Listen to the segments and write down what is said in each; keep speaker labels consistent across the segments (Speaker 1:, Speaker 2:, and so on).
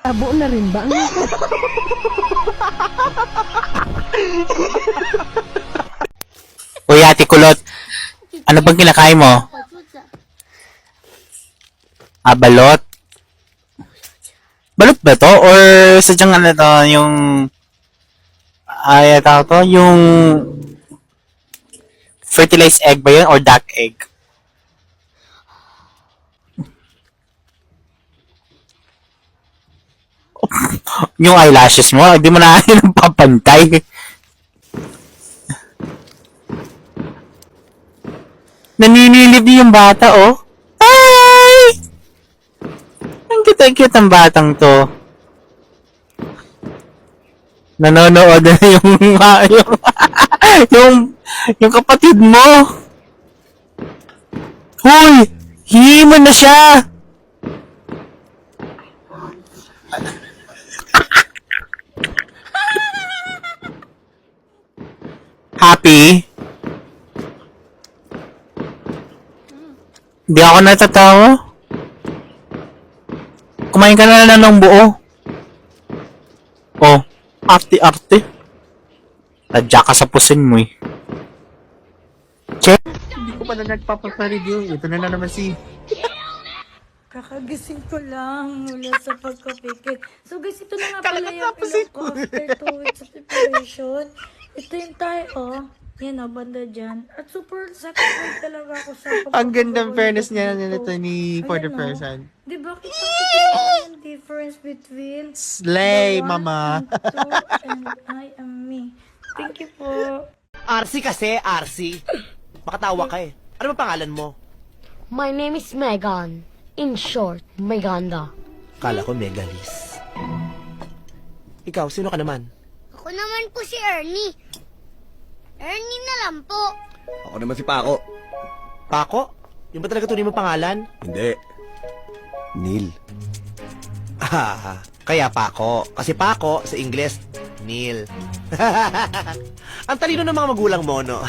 Speaker 1: Abo na rin ba?
Speaker 2: Uy, Ate Kulot, ano bang kinakain mo? Ah, balot? Balot ba to? Or sadyang ano to, yung... Ay, tawag to, yung... Fertilized egg ba yun? Or duck egg? Yung eyelashes mo, hindi mo na yun papantay. Naninilib yung bata, oh. Ay! Ang cute ang batang to. Nanonood na yung kapatid mo. Hoy! Himo na siya! Happy? Hindi ako natatawa. Kumain ka na ng buo. Oh, arte-arte. Tadya ka sa pusin mo eh. Check. Hindi ko pa na nagpapapareview. Ito na naman si...
Speaker 3: Kakagising ko lang mula sa pagkapikit. So guys, ito na nga pala yung ilong ko after 2 weeks of preparation. Ito yung tayo, oh. Yan, oh, banda dyan. At super satisfied talaga ako sa pagkakagawa.
Speaker 2: Ang gandang fairness niya
Speaker 3: nito.
Speaker 2: nito ni for the
Speaker 3: Ayan,
Speaker 2: person.
Speaker 3: oh. Diba, kita yung difference between
Speaker 2: Slay,
Speaker 3: the 1
Speaker 2: mama.
Speaker 3: and 2 and I am me. Thank you po.
Speaker 4: RC kasi, RC. Makatawa ka eh. Ano ba pangalan mo?
Speaker 5: My name is Megan. In short, Meganda.
Speaker 4: Kala ko Megalis. Ikaw, sino ka naman?
Speaker 5: Ako naman po si Ernie. Ernie na lang po.
Speaker 6: Ako naman si Paco.
Speaker 4: Paco? Yung ba talaga tunay mo pangalan?
Speaker 6: Hindi. Neil.
Speaker 4: Ah, kaya Paco. Kasi Paco, sa Ingles, Neil. Ang talino ng mga magulang mo, no?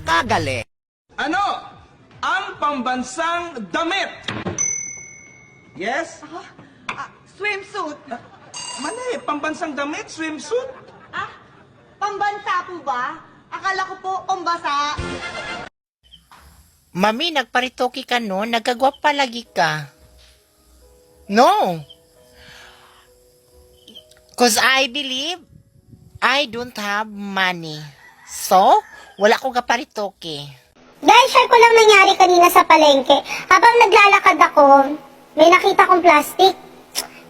Speaker 4: Kagale.
Speaker 7: Ano ang pambansang damit? Yes?
Speaker 8: Swimsuit.
Speaker 7: Mali, pambansang damit, swimsuit.
Speaker 8: Ah, pambansa po ba? Akala ko po pambasa.
Speaker 9: Mami, nagparitoki ka no? Nagagwapa lagi ka. No. Cause I believe I don't have money. So, wala ko kaparitoki.
Speaker 5: Dahil share ko lang nangyari kanina sa palengke. Habang naglalakad ako, may nakita kong plastic.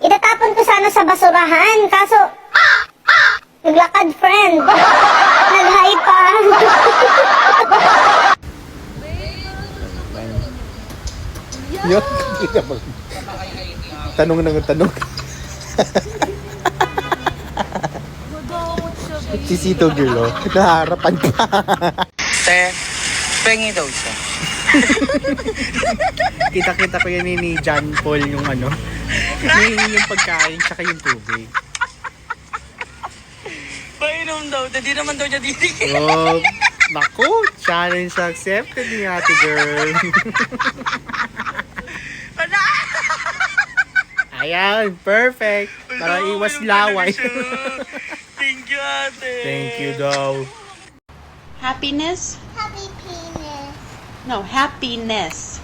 Speaker 5: Itatapon ko sana sa basurahan. Kaso, naglakad friend. Nag-hi pa.
Speaker 2: Yun, tanong na tanong. Si Sito Girl, naharapan pa.
Speaker 9: Te, pengi daw siya.
Speaker 2: Kita-kita ko yan ni John Paul yung ano. yung pagkain tsaka yung tubig.
Speaker 9: Painom daw, hindi naman daw niya didi.
Speaker 2: Oh, naku, challenge accepted ni ate girl. Ayan, perfect. Para iwas laway.
Speaker 9: Thank you, ate.
Speaker 2: Thank you daw.
Speaker 8: Happiness?
Speaker 5: Happy penis.
Speaker 8: No, happiness.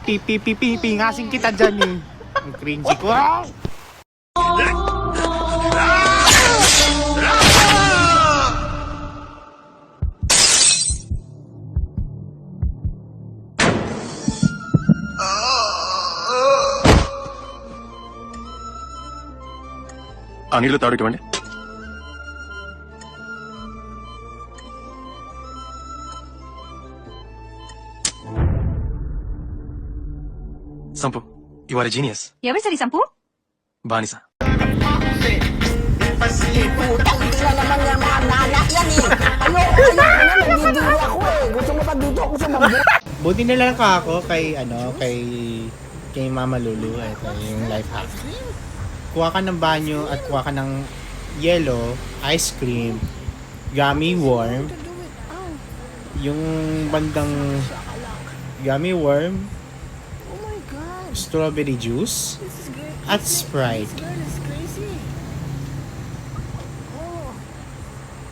Speaker 2: Pipi, ngasing kita dyan eh. Ang cringy ko.
Speaker 6: ఆ నీళ్ళు తాడుకోండి. సంపు you are a genius.
Speaker 8: ఎవరు సరి సంపు?
Speaker 6: బానిస.
Speaker 2: Buti na lang ako kay Mama Lulu. Ito yung life hack. Kuha ka ng banyo at kuha ka ng yellow, ice cream, gummy worm, yung bandang gummy worm, strawberry juice, at Sprite.